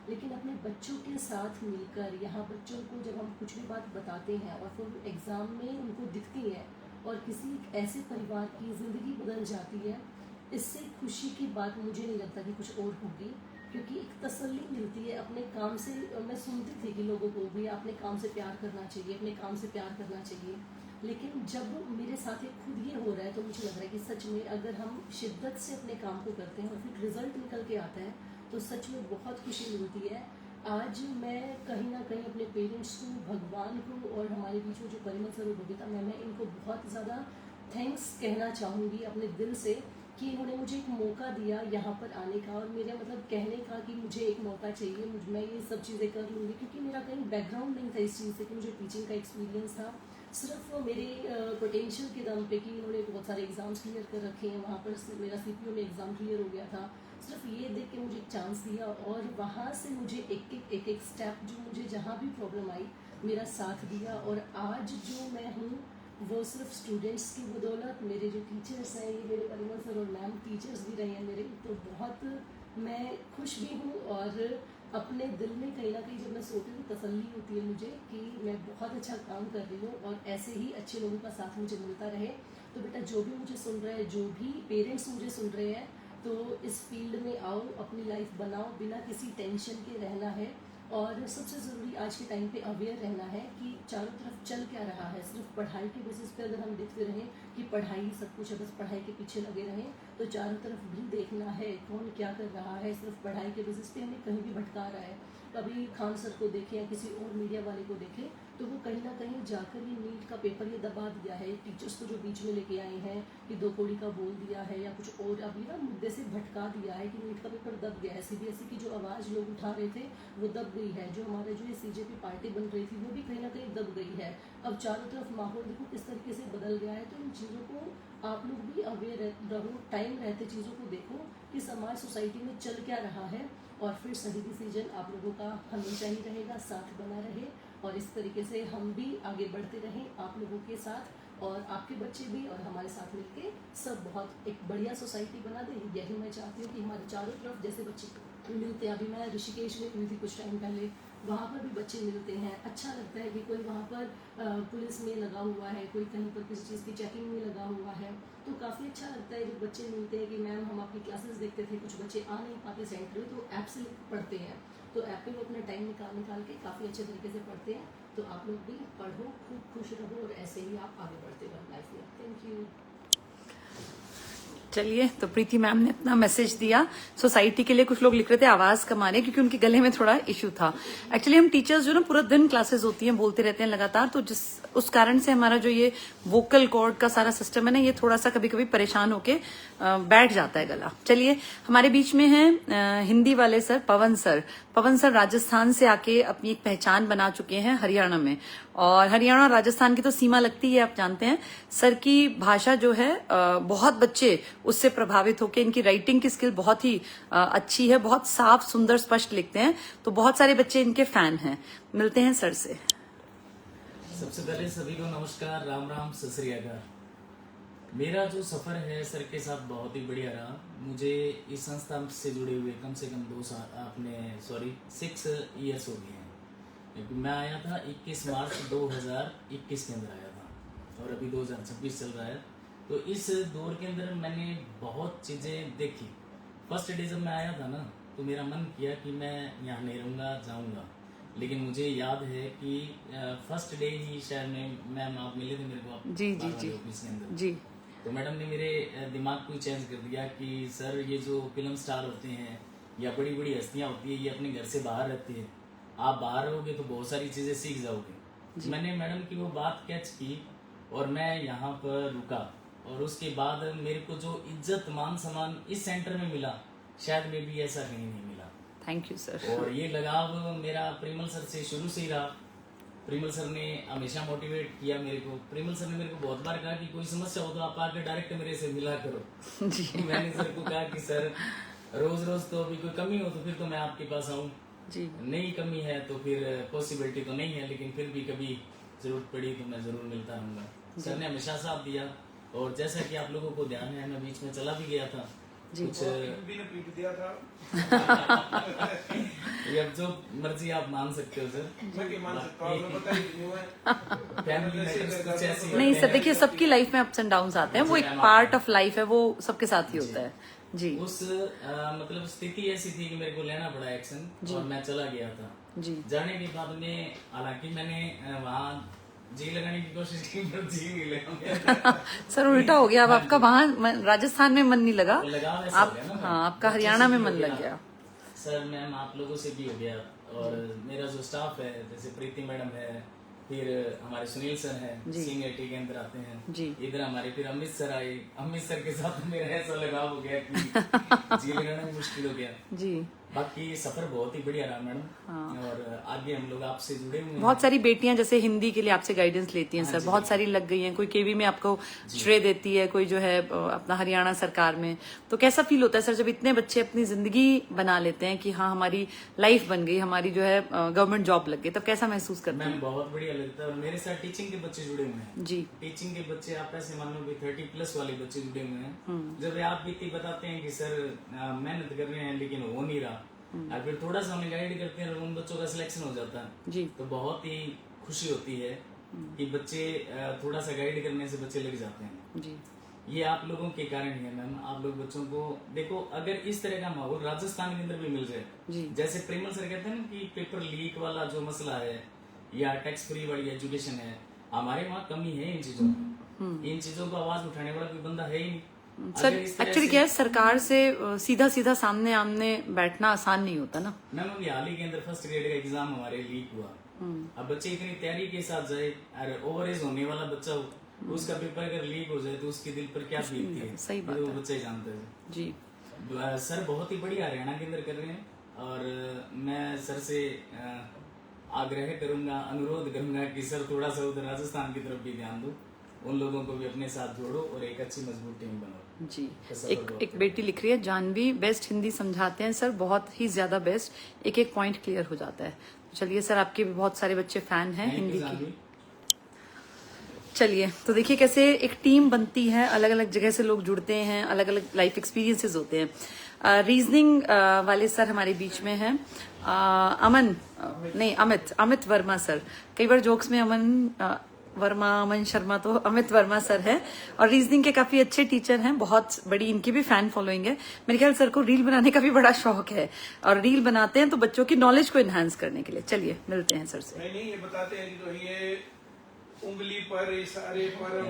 लेकिन अपने बच्चों के साथ मिलकर यहाँ बच्चों को जब हम कुछ भी बात बताते हैं और फिर एग्ज़ाम में उनको दिखती है और किसी ऐसे परिवार की ज़िंदगी बदल जाती है, इससे खुशी की बात मुझे नहीं लगता कि कुछ और होगी, क्योंकि एक तसल्ली मिलती है अपने काम से। मैं सुनती थी कि लोगों को भी अपने काम से प्यार करना चाहिए, अपने काम से प्यार करना चाहिए, लेकिन जब मेरे साथ ये खुद ये हो रहा है तो मुझे लग रहा है कि सच में अगर हम शिद्दत से अपने काम को करते हैं और फिर रिजल्ट निकल के आता है तो सच में बहुत खुशी मिलती है। आज मैं कहीं ना कहीं अपने पेरेंट्स को, भगवान को, और हमारे बीच में जो परिमल सर और बबीता मैम है, इनको बहुत ज़्यादा थैंक्स कहना चाहूँगी अपने दिल से कि इन्होंने मुझे एक मौका दिया यहाँ पर आने का, और मेरा मतलब कहने का कि मुझे एक मौका चाहिए, मैं ये सब चीज़ें कर लूँगी, क्योंकि मेरा कहीं बैकग्राउंड नहीं था इस चीज़ से कि मुझे टीचिंग का एक्सपीरियंस था। सिर्फ मेरे पोटेंशियल के दम पे कि इन्होंने बहुत सारे एग्ज़ाम्स क्लियर कर रखे हैं, वहाँ पर मेरा सीपीओ में एग्ज़ाम क्लियर हो गया था, सिर्फ ये देख के मुझे एक चांस दिया, और वहाँ से मुझे एक एक स्टेप जो मुझे जहाँ भी प्रॉब्लम आई मेरा साथ दिया। और आज जो मैं हूँ वो सिर्फ स्टूडेंट्स की बदौलत, मेरे जो टीचर्स हैं, ये मेरे परिमल सर और मैम टीचर्स भी रहे हैं मेरे, तो बहुत मैं खुश भी हूँ। और अपने दिल में कहीं ना कहीं जब मैं सोती हूँ तसल्ली होती है मुझे कि मैं बहुत अच्छा काम कर रही हूँ, और ऐसे ही अच्छे लोगों का साथ मुझे मिलता रहे। तो बेटा, जो भी मुझे सुन रहा है, जो भी पेरेंट्स मुझे सुन रहे हैं, तो इस फील्ड में आओ, अपनी लाइफ बनाओ, बिना किसी टेंशन के रहना है। और सबसे ज़रूरी आज के टाइम पे अवेयर रहना है कि चारों तरफ चल क्या रहा है। सिर्फ पढ़ाई के बेसिस पे अगर हम देखते रहें कि पढ़ाई सब कुछ है, बस पढ़ाई के पीछे लगे रहें, तो चारों तरफ भी देखना है कौन क्या कर रहा है। सिर्फ पढ़ाई के बेसिस पे हमें कहीं भी भटका रहा है, कभी खान सर को देखें या किसी और मीडिया वाले को देखें, तो वो कहीं ना कहीं जाकर ये नीट का पेपर ये दबा दिया है, टीचर्स को जो बीच में लेके आए हैं कि 2 कौड़ी का बोल दिया है या कुछ और, अभी ना मुद्दे से भटका दिया है कि नीट का पेपर दब गया है। सीबीएसई की जो आवाज़ लोग उठा रहे थे वो दब गई है, जो हमारे जो ये सीजेपी पार्टी बन रही थी वो भी कहीं ना कहीं दब गई है। अब चारों तरफ माहौल देखो किस तरीके से बदल गया है, तो इन चीज़ों को आप लोग भी अवेयर रहो, टाइम रहते चीज़ों को देखो कि समाज सोसाइटी में चल क्या रहा है, और फिर सही डिसीजन आप लोगों का हमेशा ही रहेगा, साथ बना रहे, और इस तरीके से हम भी आगे बढ़ते रहें आप लोगों के साथ, और आपके बच्चे भी और हमारे साथ मिलके सब बहुत एक बढ़िया सोसाइटी बना दें। यही मैं चाहती हूँ कि हमारे चारों तरफ जैसे बच्चे मिलते हैं, अभी मैं ऋषिकेश में हुई थी कुछ टाइम पहले, वहाँ पर भी बच्चे मिलते हैं, अच्छा लगता है कि कोई वहाँ पर पुलिस में लगा हुआ है, कोई कहीं पर किसी चीज़ की चेकिंग में लगा हुआ है, तो काफ़ी अच्छा लगता है जब बच्चे मिलते हैं कि मैम हम आपकी क्लासेस देखते थे, कुछ बच्चे आ नहीं पाते सेंटर में, तो ऐप से पढ़ते हैं, तो ऐप पे वो अपना टाइम निकाल के काफ़ी अच्छे तरीके से पढ़ते हैं। तो आप लोग भी पढ़ो, खूब खुश रहो, और ऐसे ही आप आगे बढ़ते रहो लाइफ में। Thank you. चलिए, तो प्रीति मैम ने अपना मैसेज दिया सोसाइटी के लिए। कुछ लोग लिख रहे थे आवाज कम आ रही है क्योंकि उनके गले में थोड़ा इश्यू था। एक्चुअली हम टीचर्स जो ना पूरा दिन क्लासेस होती हैं, बोलते रहते हैं लगातार, तो उस कारण से हमारा जो ये वोकल कॉर्ड का सारा सिस्टम है ना, ये थोड़ा सा कभी कभी परेशान होके बैठ जाता है गला। चलिए, हमारे बीच में है हिंदी वाले सर पवन सर। पवन सर राजस्थान से आके अपनी एक पहचान बना चुके हैं हरियाणा में, और हरियाणा और राजस्थान की तो सीमा लगती है, आप जानते हैं। सर की भाषा जो है बहुत बच्चे उससे प्रभावित होकर, इनकी राइटिंग की स्किल बहुत ही अच्छी है, बहुत साफ सुंदर स्पष्ट लिखते हैं, तो बहुत सारे बच्चे इनके फैन हैं। मिलते हैं सर से। सबसे पहले सभी को नमस्कार, राम राम, सत श्री अकाल। मेरा जो सफर है सर के साथ बहुत ही बढ़िया रहा। मुझे इस संस्था से जुड़े हुए कम से कम 6 ईयर्स हो गए हैं, क्योंकि मैं आया था 21 मार्च 2021 के अंदर आया था और अभी 2026 चल रहा है। तो इस दौर के अंदर मैंने बहुत चीज़ें देखी। फर्स्ट डे जब मैं आया था ना, तो मेरा मन किया कि मैं यहाँ नहीं रहूँगा, जाऊँगा, लेकिन मुझे याद है कि फर्स्ट डे ही शायद मैम आप मिले थे मेरे को, आप जी ऑफिस के अंदर जी। तो मैडम ने मेरे दिमाग को चेंज कर दिया कि सर ये जो फिल्म स्टार होते हैं या बड़ी बड़ी हस्तियाँ होती है, ये अपने घर से बाहर रहती है, आप बाहर रहोगे तो बहुत सारी चीज़ें सीख जाओगे। मैंने मैडम की वो बात कैच की और मैं यहाँ पर रुका, और उसके बाद मेरे को जो इज्जत मान सम्मान इस सेंटर में मिला, शायद में भी ऐसा कहीं नहीं मिला। Thank you sir. और ये लगाव मेरा प्रिमल सर से शुरू से ही रहा। प्रिमल सर ने हमेशा मोटिवेट किया मेरे को। प्रिमल सर ने मेरे को बहुत बार कहा कि कोई समस्या हो तो आप आके डायरेक्ट मेरे से मिला करो। जी। मैंने सर को कहा कि सर रोज रोज तो अभी कोई कमी हो तो फिर तो मैं आपके पास आऊँ, जी। नहीं कमी है तो फिर पॉसिबिलिटी तो नहीं है, लेकिन फिर भी कभी जरूरत पड़ी तो मैं जरूर मिलता रहूंगा। सर ने हमेशा साथ दिया, और जैसा कि आप लोगों को ध्यान है, मैं बीच में चला भी गया था कुछ भी ने पीट दिया था। ये अब जो मर्जी आप मान सकते हो सर। मैं क्या मान सकता हूँ, पता ही नहीं हुआ। फैमिली मैटर्स कुछ ऐसी नहीं सर, देखिए सबकी लाइफ में अप्स एंड डाउन्स आते हैं, वो एक पार्ट ऑफ लाइफ है, वो सबके साथ ही होता है। जी। उस मतलब स्थिति ऐसी थी कि मेरे को लेना पड़ा एक्शन, और मैं चला गया था। जी। जाने के बाद में हालांकि मैंने वहाँ जी लगाने की कोशिश की, पर जी नहीं लगा। सर उल्टा हो गया, अब आपका वहाँ राजस्थान में मन नहीं लगा, लगाव ऐसा आप हो गया ना, हाँ आपका हरियाणा में मन लग गया। सर मैम आप लोगों से भी हो गया, और मेरा जो स्टाफ है, जैसे प्रीति मैडम है, फिर हमारे सुनील सर हैं, सीनियर टी के अंदर आते हैं जी। इधर हमारे फिर अमित सर आए। अमित सर के साथ मेरा ऐसा लगाव हो गया कि जी लगाना भी मुश्किल हो गया। जी। बाकी सफर बहुत ही बढ़िया रहा मैडम, और आगे हम लोग आपसे जुड़े हुए हैं। बहुत सारी बेटियां जैसे हिंदी के लिए आपसे गाइडेंस लेती हैं सर, बहुत सारी लग गई हैं, कोई केवी में आपको श्रेय देती है, कोई जो है अपना हरियाणा सरकार में। तो कैसा फील होता है सर जब इतने बच्चे अपनी जिंदगी बना लेते हैं कि हाँ हमारी लाइफ बन गई, हमारी जो है गवर्नमेंट जॉब लग गई, तब कैसा महसूस करते हैं? मैम बहुत बढ़िया लगता है। और मेरे साथ टीचिंग के बच्चे जुड़े हुए हैं जी। टीचिंग के बच्चे आप ऐसे मान लो 30+ वाले बच्चे जुड़े हुए हैं। जब आप बीती बताते हैं कि सर मेहनत कर रहे हैं लेकिन हो नहीं रहा, और फिर थोड़ा सा हमें गाइड करते हैं और उन बच्चों का सिलेक्शन हो जाता है जी। तो बहुत ही खुशी होती है कि बच्चे थोड़ा सा गाइड करने से बच्चे लग जाते हैं। जी। ये आप लोगों के कारण ही है मैम। आप लोग बच्चों को देखो, अगर इस तरह का माहौल राजस्थान के अंदर भी मिल जाए, जी। जैसे प्रेमल सर कहते हैं ना कि पेपर लीक वाला जो मसला है या टैक्स फ्री वाली एजुकेशन है, हमारे वहाँ कमी है इन चीजों की। इन चीजों को आवाज उठाने वाला कोई बंदा है ही नहीं। सर एक्चुअली क्या है, सरकार से सीधा सीधा सामने आमने बैठना आसान नहीं होता ना। मैम अभी हाल ही के अंदर फर्स्ट ग्रेड का एग्जाम हमारे लीक हुआ। अब बच्चे इतनी तैयारी के साथ जाए, और ओवर एज होने वाला बच्चा हो, उसका पेपर अगर लीक हो जाए तो उसके दिल पर क्या बीतती है, सही बात वो है। बच्चा ही जानता है। जी। सर बहुत ही बढ़िया हरियाणा के अंदर कर रहे हैं, और मैं सर से आग्रह करूंगा, अनुरोध करूंगा कि सर थोड़ा सा उधर राजस्थान की तरफ भी ध्यान दो, उन लोगों को भी अपने साथ जोड़ो और एक अच्छी मजबूत टीम बनाओ। जी। एक बेटी लिख रही है, जानवी बेस्ट हिंदी समझाते हैं सर, बहुत ही ज्यादा बेस्ट, एक एक पॉइंट क्लियर हो जाता है। चलिए सर, आपके भी बहुत सारे बच्चे फैन हैं हिंदी की। चलिए, तो देखिए कैसे एक टीम बनती है, अलग अलग जगह से लोग जुड़ते हैं, अलग अलग लाइफ एक्सपीरियंसेस होते हैं। रीजनिंग वाले सर हमारे बीच में हैं, अमित वर्मा सर। कई बार जोक्स में अमन शर्मा तो अमित वर्मा सर है, और रीजनिंग के काफी अच्छे टीचर हैं, बहुत बड़ी इनकी भी फैन फॉलोइंग है। मेरे ख्याल सर को रील बनाने का भी बड़ा शौक है, और रील बनाते हैं तो बच्चों की नॉलेज को एनहांस करने के लिए। चलिए मिलते हैं सर से। नहीं ये बताते हैं कि जो ये उंगली पर, इशारे पर,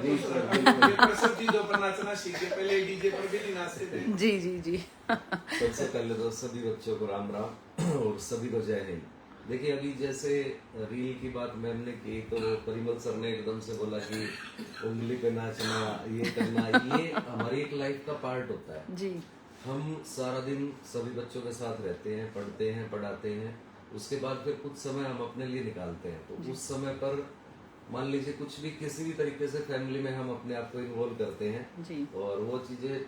पर सब चीजों पर नाचना सीखे। पहले डीजे पर भी नहीं नाचते थे। जी जी जी। सबसे पहले तो सभी बच्चों को राम राम और सभी को जय हिंद। देखिए अभी जैसे रील की बात मैम ने की तो परिमल सर ने एकदम से बोला कि उंगली पे नाचना, ये करना, ये हमारी एक लाइफ का पार्ट होता है। जी। हम सारा दिन सभी बच्चों के साथ रहते हैं, पढ़ते हैं, पढ़ाते हैं, उसके बाद फिर कुछ समय हम अपने लिए निकालते हैं। तो उस समय पर मान लीजिए कुछ भी किसी भी तरीके से फैमिली में हम अपने आप को इन्वॉल्व करते हैं जी। और वो चीजें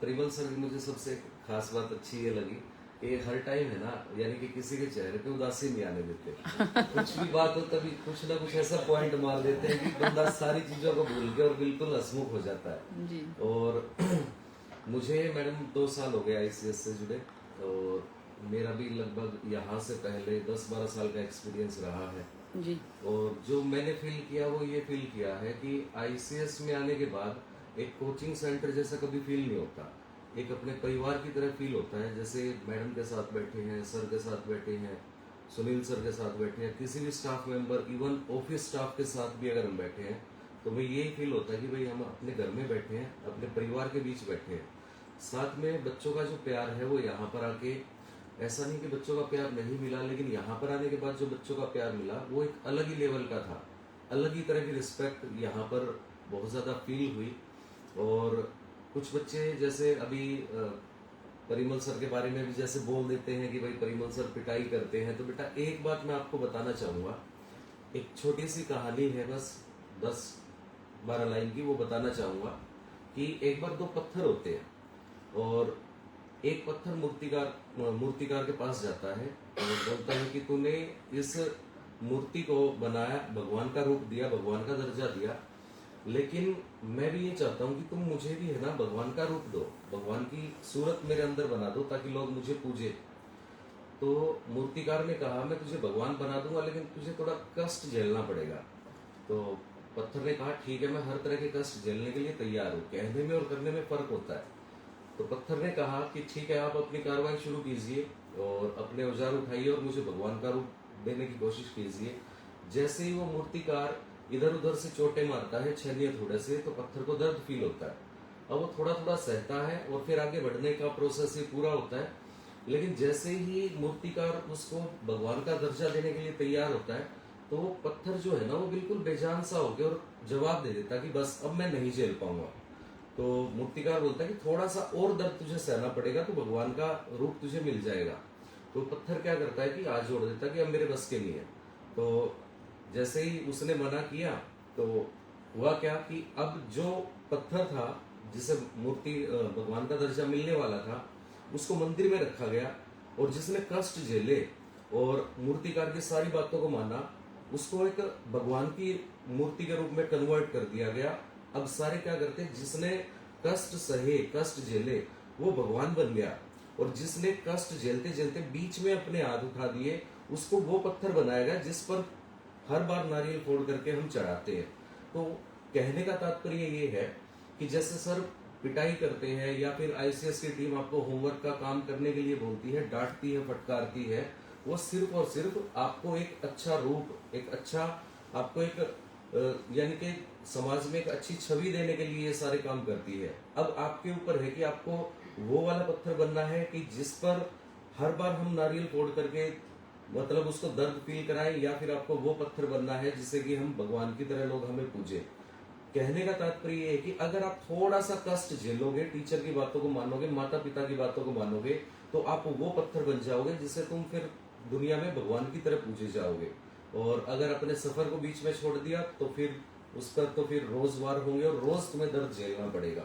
परिमल सर की मुझे सबसे खास बात अच्छी ये लगी कि हर टाइम है ना, यानी कि किसी के चेहरे पे उदासी नहीं आने देते। कुछ भी बात हो तभी कुछ ना कुछ ऐसा पॉइंट मार देते हैं कि बंदा सारी चीजों को भूल के और बिल्कुल हंसमुख हो जाता है। जी। और मुझे मैडम 2 साल हो गए ICS से जुड़े और मेरा भी लगभग यहाँ से पहले 10-12 साल का एक्सपीरियंस रहा है। जी। और जो मैंने फील किया वो ये फील किया है कि ICS में आने के बाद एक कोचिंग सेंटर जैसा कभी फील नहीं होता, एक अपने परिवार की तरह फील होता है। जैसे मैडम के साथ बैठे हैं, सर के साथ बैठे हैं, सुनील सर के साथ बैठे हैं, किसी भी staff member, even office staff के साथ भी अगर हम बैठे हैं तो हमें यही फील होता है कि भाई हम अपने घर में बैठे हैं, अपने परिवार के बीच बैठे हैं। साथ में बच्चों का जो प्यार है वो यहाँ पर आके, ऐसा नहीं कि बच्चों का प्यार नहीं मिला, लेकिन यहाँ पर आने के बाद जो बच्चों का प्यार मिला वो एक अलग ही लेवल का था, अलग ही तरह की रिस्पेक्ट यहाँ पर बहुत ज़्यादा फील हुई। और कुछ बच्चे जैसे अभी परिमल सर के बारे में भी जैसे बोल देते हैं कि भाई परिमल सर पिटाई करते हैं, तो बेटा एक बात मैं आपको बताना चाहूँगा, एक छोटी सी कहानी है, बस 10-12 लाइन की, वो बताना चाहूँगा कि एक बार 2 पत्थर होते हैं और एक पत्थर मूर्तिकार के पास जाता है और बोलता है कि तूने इस मूर्ति को बनाया, भगवान का रूप दिया, भगवान का दर्जा दिया, लेकिन मैं भी ये चाहता हूँ कि तुम मुझे भी है ना भगवान का रूप दो, भगवान की सूरत मेरे अंदर बना दो ताकि लोग मुझे पूजे। तो मूर्तिकार ने कहा मैं तुझे भगवान बना दूंगा लेकिन तुझे थोड़ा कष्ट झेलना पड़ेगा। तो पत्थर ने कहा ठीक है, मैं हर तरह के कष्ट झेलने के लिए तैयार हूँ, कहने में और करने में फर्क होता है। तो पत्थर ने कहा कि ठीक है, आप अपनी कार्रवाई शुरू कीजिए और अपने औजार उठाइए और मुझे भगवान का रूप देने की कोशिश कीजिए। जैसे ही वो मूर्तिकार इधर उधर से चोटें मारता है छेनिया थोड़े से, तो पत्थर को दर्द फील होता है। अब वो थोड़ा थोड़ा सहता है और फिर आगे बढ़ने का प्रोसेस ये पूरा होता है। लेकिन जैसे ही मूर्तिकार उसको भगवान का दर्जा देने के लिए तैयार होता है तो वो पत्थर जो है ना वो बिल्कुल बेजान सा हो गया और जवाब दे देता कि बस अब मैं नहीं झेल पाऊंगा। तो मूर्तिकार बोलता है कि थोड़ा सा और दर्द तुझे सहना पड़ेगा तो भगवान का रूप तुझे मिल जाएगा। तो पत्थर क्या करता है कि हाथ जोड़ देता है कि अब मेरे बस के नहीं है। तो जैसे ही उसने मना किया तो हुआ क्या कि अब जो पत्थर था जिसे मूर्ति भगवान का दर्जा मिलने वाला था उसको मंदिर में रखा गया और जिसने कष्ट झेले और मूर्तिकार की सारी बातों को माना उसको एक भगवान की मूर्ति के रूप में कन्वर्ट कर दिया गया। अब सारे क्या करते, जिसने कष्ट सहे, कष्ट झेले, वो भगवान बन गया और जिसने कष्ट झेलते झेलते बीच में अपने हाथ उठा दिए उसको वो पत्थर बनाया गया जिस पर हर बार नारियल फोड़ करके हम चढ़ाते हैं। तो कहने का तात्पर्य ये है कि जैसे सर पिटाई करते हैं या फिर ICS की टीम आपको होमवर्क का काम करने के लिए बोलती है, डांटती है, फटकारती है, वो सिर्फ और सिर्फ आपको एक अच्छा रूप, एक अच्छा आपको एक यानी कि समाज में एक अच्छी छवि देने के लिए ये सारे काम करती है। अब आपके ऊपर है कि आपको वो वाला पत्थर बनना है कि जिस पर हर बार हम नारियल फोड़ करके मतलब उसको दर्द फील कराएं, या फिर आपको वो पत्थर बनना है जिससे कि हम भगवान की तरह लोग हमें पूजे। कहने का तात्पर्य ये है कि अगर आप थोड़ा सा कष्ट झेलोगे, टीचर की बातों को मानोगे, माता पिता की बातों को मानोगे, तो आप वो पत्थर बन जाओगे जिससे तुम फिर दुनिया में भगवान की तरह पूजे जाओगे। और अगर अपने सफर को बीच में छोड़ दिया तो फिर उस पर तो फिर रोज वार होंगे और रोज तुम्हें दर्द झेलना पड़ेगा।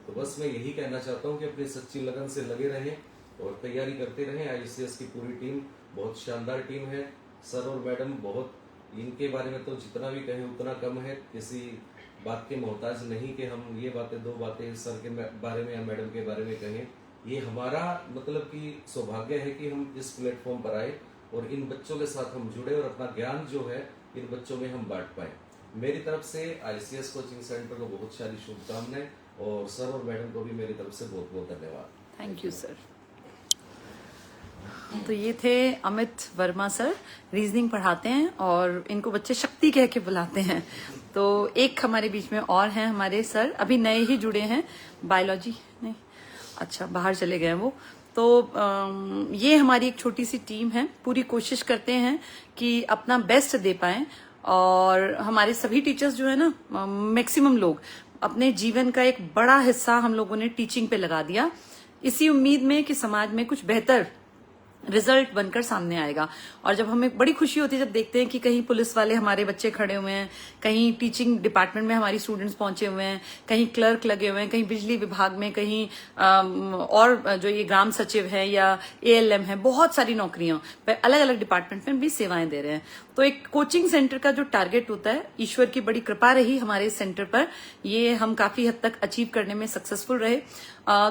तो बस मैं यही कहना चाहता हूँ कि अपनी सच्ची लगन से लगे रहें और तैयारी करते रहें। ICS की पूरी टीम बहुत शानदार टीम है। सर और मैडम बहुत, इनके बारे में तो जितना भी कहें उतना कम है। किसी बात के मोहताज नहीं कि हम ये बातें 2 बातें सर के बारे में या मैडम के बारे में कहें। ये हमारा मतलब कि सौभाग्य है कि हम इस प्लेटफॉर्म पर आए और इन बच्चों के साथ हम जुड़े और अपना ज्ञान जो है इन बच्चों में हम बांट पाए। मेरी तरफ से ICS कोचिंग सेंटर को बहुत सारी शुभकामनाएं और सर और मैडम को भी मेरी तरफ से बहुत बहुत धन्यवाद। Thank you sir. तो ये थे अमित वर्मा सर, रीजनिंग पढ़ाते हैं और इनको बच्चे शक्ति कह के बुलाते हैं। तो एक हमारे बीच में और हैं हमारे सर, अभी नए ही जुड़े हैं, बायोलॉजी नहीं, अच्छा बाहर चले गए वो। तो ये हमारी एक छोटी सी टीम है, पूरी कोशिश करते हैं कि अपना बेस्ट दे पाएं। और हमारे सभी टीचर्स जो है ना, मैक्सिमम लोग अपने जीवन का एक बड़ा हिस्सा हम लोगों ने टीचिंग पे लगा दिया, इसी उम्मीद में कि समाज में कुछ बेहतर रिजल्ट बनकर सामने आएगा। और जब हमें बड़ी खुशी होती है जब देखते हैं कि कहीं पुलिस वाले हमारे बच्चे खड़े हुए हैं, कहीं टीचिंग डिपार्टमेंट में हमारी स्टूडेंट्स पहुंचे हुए हैं, कहीं क्लर्क लगे हुए हैं, कहीं बिजली विभाग में, कहीं और जो ये ग्राम सचिव है या ALM है, बहुत सारी नौकरियां अलग अलग डिपार्टमेंट में भी सेवाएं दे रहे हैं। तो एक कोचिंग सेंटर का जो टारगेट होता है, ईश्वर की बड़ी कृपा रही हमारे सेंटर पर, ये हम काफी हद तक अचीव करने में सक्सेसफुल रहे।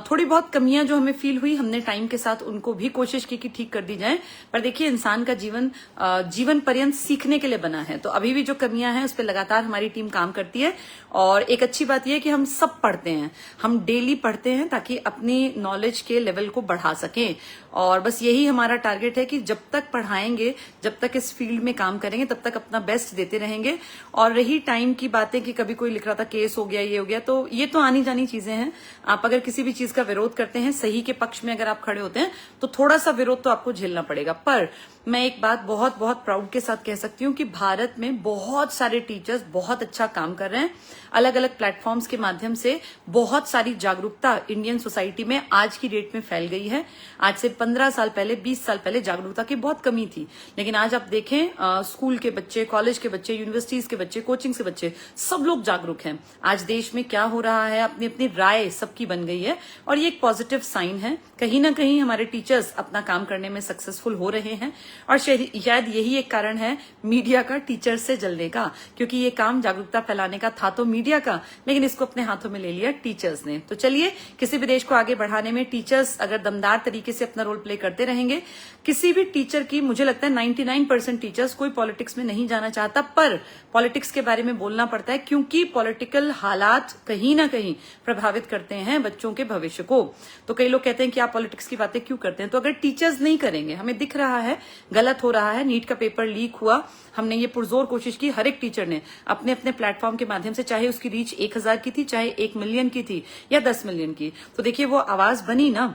थोड़ी बहुत कमियां जो हमें फील हुई, हमने टाइम के साथ उनको भी कोशिश की कि ठीक कर दी जाए। पर देखिए, इंसान का जीवन पर्यंत सीखने के लिए बना है, तो अभी भी जो कमियां हैं उस पर लगातार हमारी टीम काम करती है। और एक अच्छी बात यह है कि हम सब पढ़ते हैं, हम डेली पढ़ते हैं ताकि अपनी नॉलेज के लेवल को बढ़ा सकें। और बस यही हमारा टारगेट है कि जब तक पढ़ाएंगे, जब तक इस फील्ड में काम करेंगे, तब तक अपना बेस्ट देते रहेंगे। और रही टाइम की बातें कि कभी कोई लिख रहा था केस हो गया, ये हो गया, तो ये तो आनी जानी चीजें हैं। आप अगर किसी भी चीज का विरोध करते हैं, सही के पक्ष में अगर आप खड़े होते हैं, तो थोड़ा सा विरोध तो आपको झेलना पड़ेगा। पर मैं एक बात बहुत बहुत प्राउड के साथ कह सकती हूँ कि भारत में बहुत सारे टीचर्स बहुत अच्छा काम कर रहे हैं। अलग अलग प्लेटफॉर्म्स के माध्यम से बहुत सारी जागरूकता इंडियन सोसाइटी में आज की डेट में फैल गई है। आज से 15 साल पहले, 20 साल पहले जागरूकता की बहुत कमी थी, लेकिन आज आप देखें स्कूल के बच्चे, कॉलेज के बच्चे, यूनिवर्सिटीज के बच्चे, कोचिंग के बच्चे, सब लोग जागरूक हैं। आज देश में क्या हो रहा है, अपनी अपनी राय सबकी बन गई है और ये एक पॉजिटिव साइन है। कहीं ना कहीं हमारे टीचर्स अपना काम करने में सक्सेसफुल हो रहे हैं और शायद यही एक कारण है मीडिया का टीचर से जलने का, क्योंकि ये काम जागरूकता फैलाने का था तो मीडिया का, लेकिन इसको अपने हाथों में ले लिया टीचर्स ने। तो चलिए, किसी भी देश को आगे बढ़ाने में टीचर्स अगर दमदार तरीके से अपना रोल प्ले करते रहेंगे, किसी भी टीचर की, मुझे लगता है 99% टीचर्स कोई पॉलिटिक्स में नहीं जाना चाहता, पर पॉलिटिक्स के बारे में बोलना पड़ता है क्योंकि पॉलिटिकल हालात कहीं ना कहीं प्रभावित करते हैं बच्चों के भविष्य को। तो कई लोग कहते हैं कि आप पॉलिटिक्स की बातें क्यों करते हैं, तो अगर टीचर्स नहीं करेंगे, हमें दिख रहा है गलत हो रहा है, नीट का पेपर लीक हुआ, हमने ये पुरजोर कोशिश की, हर एक टीचर ने अपने अपने प्लेटफॉर्म के माध्यम से, चाहे उसकी रीच 1000 की थी, चाहे 1 मिलियन की थी या 10 मिलियन की, तो देखिए वो आवाज बनी ना।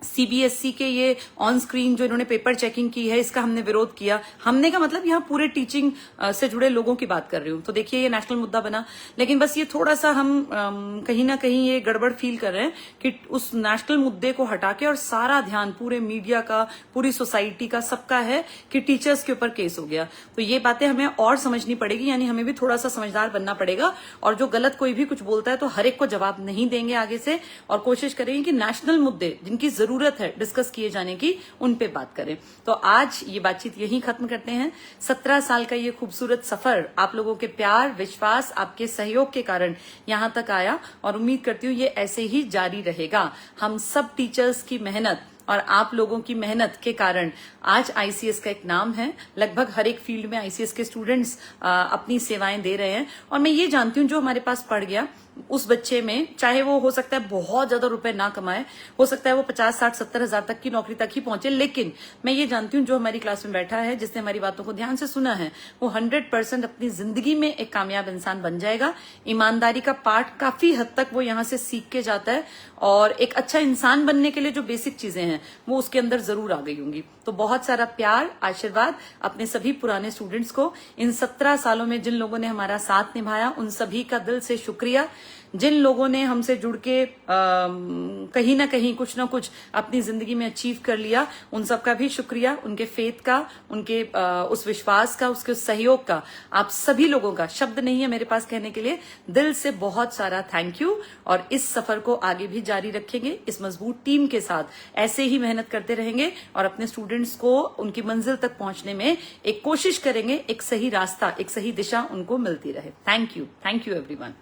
CBSE के ये ऑन स्क्रीन जो इन्होंने पेपर चेकिंग की है, इसका हमने विरोध किया। हमने का मतलब यहाँ पूरे टीचिंग से जुड़े लोगों की बात कर रही हूँ। तो देखिए ये नेशनल मुद्दा बना, लेकिन बस ये थोड़ा सा हम कहीं ना कहीं ये गड़बड़ फील कर रहे हैं कि उस नेशनल मुद्दे को हटा के और सारा ध्यान पूरे मीडिया का, पूरी सोसाइटी का, सबका है कि टीचर्स के ऊपर केस हो गया। तो ये बातें हमें और समझनी पड़ेगी, यानी हमें भी थोड़ा सा समझदार बनना पड़ेगा। और जो गलत कोई भी कुछ बोलता है तो हर एक को जवाब नहीं देंगे आगे से, और कोशिश करेंगे कि नेशनल मुद्दे जिनकी जरूरत है डिस्कस किए जाने की, उन पे बात करें। तो आज ये बातचीत यहीं खत्म करते हैं। 17 साल का ये खूबसूरत सफर आप लोगों के प्यार, विश्वास, आपके सहयोग के कारण यहां तक आया और उम्मीद करती हूँ ये ऐसे ही जारी रहेगा। हम सब टीचर्स की मेहनत और आप लोगों की मेहनत के कारण आज ICS का एक नाम है। लगभग हर एक फील्ड में ICS के स्टूडेंट्स अपनी सेवाएं दे रहे हैं। और मैं ये जानती हूँ जो हमारे पास पढ़ गया, उस बच्चे में चाहे वो हो सकता है बहुत ज्यादा रुपए ना कमाए, हो सकता है वो 50, 60, 70 हजार तक की नौकरी तक ही पहुंचे, लेकिन मैं ये जानती हूँ जो हमारी क्लास में बैठा है, जिसने हमारी बातों को ध्यान से सुना है, वो 100% अपनी जिंदगी में एक कामयाब इंसान बन जाएगा। ईमानदारी का पाठ काफी हद तक वो यहाँ से सीख के जाता है और एक अच्छा इंसान बनने के लिए जो बेसिक चीजें हैं वो उसके अंदर जरूर आ गई होंगी। तो बहुत सारा प्यार, आशीर्वाद अपने सभी पुराने स्टूडेंट्स को। इन 17 सालों में जिन लोगों ने हमारा साथ निभाया, उन सभी का दिल से शुक्रिया। जिन लोगों ने हमसे जुड़ के कहीं ना कहीं कुछ ना कुछ अपनी जिंदगी में अचीव कर लिया, उन सबका भी शुक्रिया, उनके फेथ का, उनके उस विश्वास का, उसके सहयोग का। आप सभी लोगों का शब्द नहीं है मेरे पास कहने के लिए, दिल से बहुत सारा थैंक यू। और इस सफर को आगे भी जारी रखेंगे, इस मजबूत टीम के साथ ऐसे ही मेहनत करते रहेंगे और अपने स्टूडेंट्स को उनकी मंजिल तक पहुंचने में एक कोशिश करेंगे, एक सही रास्ता, एक सही दिशा उनको मिलती रहे। Thank you everyone.